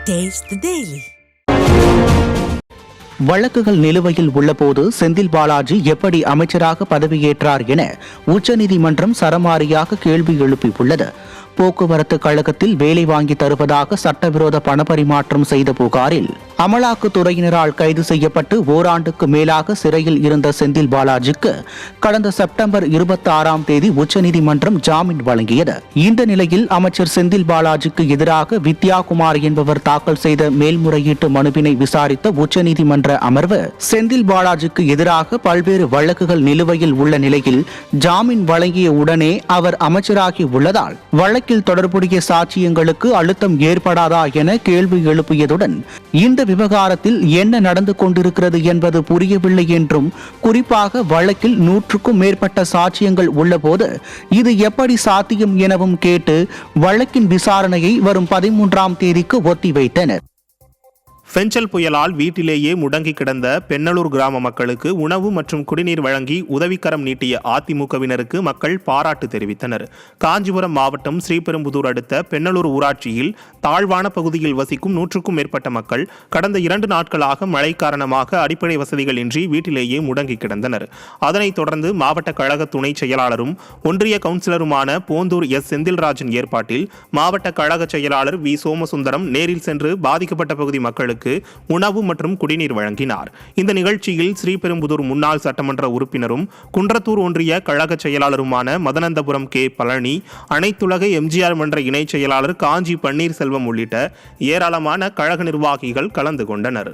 Taste the Daily. வழக்குகள் நிலுவையில் உள்ளபோது செந்தில் பாலாஜி எப்படி அமைச்சராக பதவியேற்றார் என உச்சநீதிமன்றம் சரமாரியாக கேள்வி எழுப்பியுள்ளது. போக்குவரத்து கழகத்தில் வேலை வாங்கி தருவதாக சட்டவிரோத பணப்பரிமாற்றம் செய்த புகாரில் அமலாக்கத்துறையினரால் கைது செய்யப்பட்டு ஓராண்டுக்கு மேலாக சிறையில் இருந்த செந்தில் பாலாஜிக்கு கடந்த செப்டம்பர் 26ஆம் தேதி உச்சநீதிமன்றம் ஜாமீன் வழங்கியது. இந்த நிலையில் அமைச்சர் செந்தில் பாலாஜிக்கு எதிராக வித்யா குமார் என்பவர் தாக்கல் செய்த மேல்முறையீட்டு மனுவினை விசாரித்த உச்சநீதிமன்ற அமர்வு செந்தில் பாலாஜிக்கு எதிராக பல்வேறு வழக்குகள் நிலுவையில் உள்ள நிலையில் ஜாமீன் வழங்கிய உடனே அவர் அமைச்சராகி உள்ளதால் வழக்கில் தொடர்புடைய சாட்சியங்களுக்கு அழுத்தம் ஏற்படாதா என கேள்வி எழுப்பியதுடன் இந்த விவகாரத்தில் என்ன நடந்து கொண்டிருக்கிறது என்பது புரியவில்லை என்றும், குறிப்பாக வழக்கில் 100க்கும் மேற்பட்ட சாட்சியங்கள் உள்ளபோது இது எப்படி சாத்தியம் எனவும் கேட்டு வழக்கின் விசாரணையை வரும் 13ஆம் தேதிக்கு ஒத்திவைத்தனர். பெஞ்சல் புயலால் வீட்டிலேயே முடங்கி கிடந்த பெண்ணலூர் கிராம மக்களுக்கு உணவு மற்றும் குடிநீர் வழங்கி உதவிக்கரம் நீட்டிய அதிமுகவினருக்கு மக்கள் பாராட்டு தெரிவித்தனர். காஞ்சிபுரம் மாவட்டம் ஸ்ரீபெரும்புதூர் அடுத்த பெண்ணலூர் ஊராட்சியில் தாழ்வான பகுதியில் வசிக்கும் 100க்கும் மேற்பட்ட மக்கள் கடந்த 2 நாட்களாக மழை காரணமாக அடிப்படை வசதிகள் இன்றி வீட்டிலேயே முடங்கி கிடந்தனர். அதனைத் தொடர்ந்து மாவட்ட கழக துணை செயலாளரும் ஒன்றிய கவுன்சிலருமான போந்தூர் எஸ் செந்தில்ராஜன் ஏற்பாட்டில் மாவட்ட கழக செயலாளர் வி சோமசுந்தரம் நேரில் சென்று பாதிக்கப்பட்ட பகுதி மக்களுக்கு உணவு மற்றும் குடிநீர் வழங்கினார். இந்த நிகழ்ச்சியில் ஸ்ரீபெரும்புதூர் முன்னாள் சட்டமன்ற உறுப்பினரும் குன்றத்தூர் ஒன்றிய கழக செயலாளருமான மதனந்தபுரம் கே பழனி, அனைத்துலக எம்ஜிஆர் மன்ற இணை செயலாளர் காஞ்சி பன்னீர்செல்வம் உள்ளிட்ட ஏராளமான கழக நிர்வாகிகள் கலந்து கொண்டனர்.